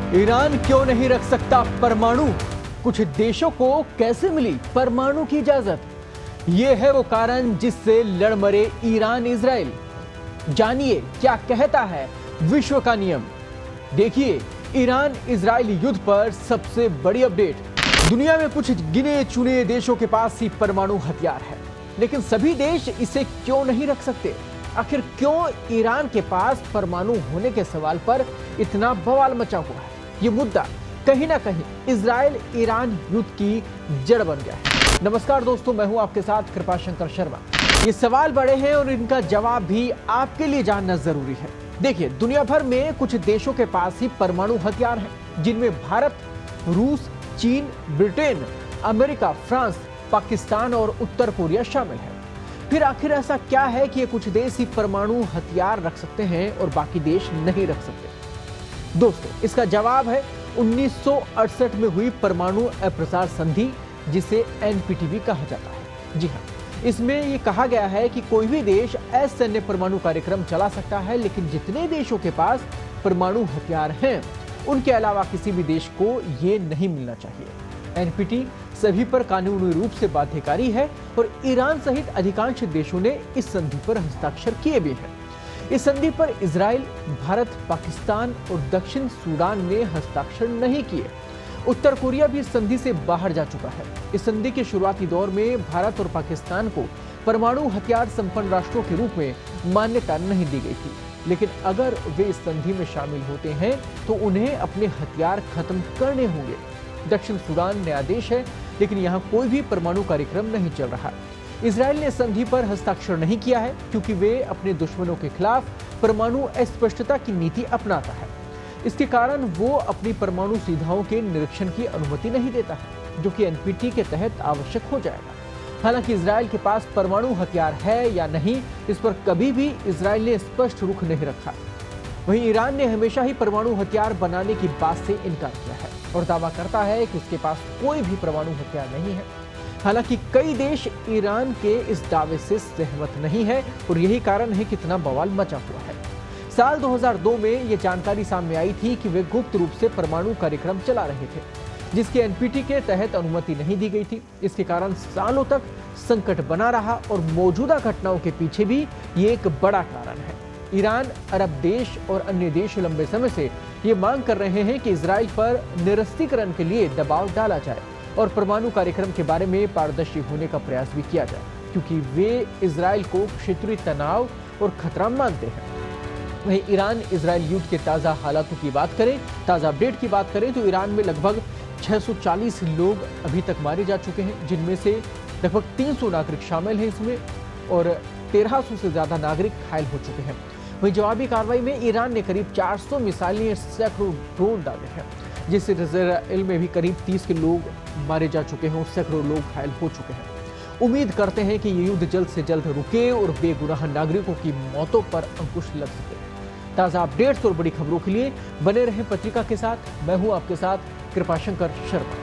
Iran क्यों नहीं रख सकता परमाणु? कुछ देशों को कैसे मिली परमाणु की इजाजत? ये है वो कारण जिससे लड़ मरे ईरान इजराइल। जानिए क्या कहता है विश्व का नियम। देखिए ईरान इजराइल युद्ध पर सबसे बड़ी अपडेट। दुनिया में कुछ गिने चुने देशों के पास ही परमाणु हथियार है, लेकिन सभी देश इसे क्यों नहीं रख सकते? आखिर क्यों ईरान के पास परमाणु होने के सवाल पर इतना बवाल मचा हुआ है? ये मुद्दा कहीं ना कहीं इजराइल ईरान युद्ध की जड़ बन गया है। नमस्कार दोस्तों, मैं हूं आपके साथ कृपाशंकर शर्मा। ये सवाल बड़े हैं और इनका जवाब भी आपके लिए जानना जरूरी है। देखिए, दुनिया भर में कुछ देशों के पास ही परमाणु हथियार हैं, जिनमें भारत, रूस, चीन, ब्रिटेन, अमेरिका, फ्रांस, पाकिस्तान और उत्तर कोरिया शामिल है। फिर आखिर ऐसा क्या है कि ये कुछ देश ही परमाणु हथियार रख सकते हैं और बाकी देश नहीं रख सकते? दोस्तों, इसका जवाब है 1968 में हुई परमाणु अप्रसार संधि, जिसे एनपीटी भी कहा जाता है। जी हाँ, इसमें यह कहा गया है कि कोई भी देश असैन्य परमाणु कार्यक्रम चला सकता है, लेकिन जितने देशों के पास परमाणु हथियार हैं, उनके अलावा किसी भी देश को ये नहीं मिलना चाहिए। एनपीटी सभी पर कानूनी रूप से बाध्यकारी है और ईरान सहित अधिकांश देशों ने इस संधि पर हस्ताक्षर किए भी हैं। इस संधि पर इजराइल, भारत, पाकिस्तान और दक्षिण सूडान ने हस्ताक्षर नहीं किए। उत्तर कोरिया भी इस संधि से बाहर जा चुका है। इस संधि के शुरुआती दौर में भारत और पाकिस्तान को परमाणु हथियार संपन्न राष्ट्रों के रूप में मान्यता नहीं दी गई थी, लेकिन अगर वे इस संधि में शामिल होते हैं तो उन्हें अपने हथियार खत्म करने होंगे। दक्षिण सूडान नया देश है, लेकिन यहाँ कोई भी परमाणु कार्यक्रम नहीं चल रहा। इजराइल ने संधि पर हस्ताक्षर नहीं किया है क्योंकि वे अपने दुश्मनों के खिलाफ परमाणु अस्पष्टता की नीति अपनाता है। इसके कारण वो अपनी परमाणु सुविधाओं के निरीक्षण की अनुमति नहीं देता है, जो कि एनपीटी के तहत आवश्यक हो जाएगा। हालांकि इजराइल के पास परमाणु हथियार है या नहीं, इस पर कभी भी इजराइल ने स्पष्ट रुख नहीं रखा। वहीं ईरान ने हमेशा ही परमाणु हथियार बनाने की बात से इनकार किया है और दावा करता है कि उसके पास कोई भी परमाणु हथियार नहीं है। हालांकि कई देश ईरान के इस दावे से सहमत नहीं है और यही कारण है कि इतना बवाल मचा हुआ है। साल 2002 में यह जानकारी सामने आई थी कि वे गुप्त रूप से परमाणु कार्यक्रम चला रहे थे, जिसके एनपीटी के तहत अनुमति नहीं दी गई थी। इसके कारण सालों तक संकट बना रहा और मौजूदा घटनाओं के पीछे भी ये एक बड़ा कारण है। ईरान, अरब देश और अन्य देश लंबे समय से ये मांग कर रहे हैं कि इजराइल पर निरस्तीकरण के लिए दबाव डाला जाए और परमाणु कार्यक्रम के बारे में पारदर्शी होने का प्रयास भी किया जाए, क्योंकि वे इजराइल को क्षेत्रीय तनाव और खतरा मानते हैं। वहीं ईरान इजराइल युद्ध के ताज़ा हालातों की बात करें, ताज़ा अपडेट की बात करें, तो ईरान में लगभग 640 लोग अभी तक मारे जा चुके हैं, जिनमें से लगभग 300 नागरिक शामिल हैं इसमें और 1300 से ज़्यादा नागरिक घायल हो चुके हैं। वहीं जवाबी कार्रवाई में ईरान ने करीब 400 मिसाइलें, सैकड़ों ड्रोन डाले हैं, जिससे इजराइल में भी करीब 30 के लोग मारे जा चुके हैं और सैकड़ों लोग घायल हो चुके हैं। उम्मीद करते हैं कि ये युद्ध जल्द से जल्द रुके और बेगुनाह नागरिकों की मौतों पर अंकुश लग सके। ताज़ा अपडेट्स और बड़ी खबरों के लिए बने रहें पत्रिका के साथ। मैं हूं आपके साथ कृपाशंकर शर्मा।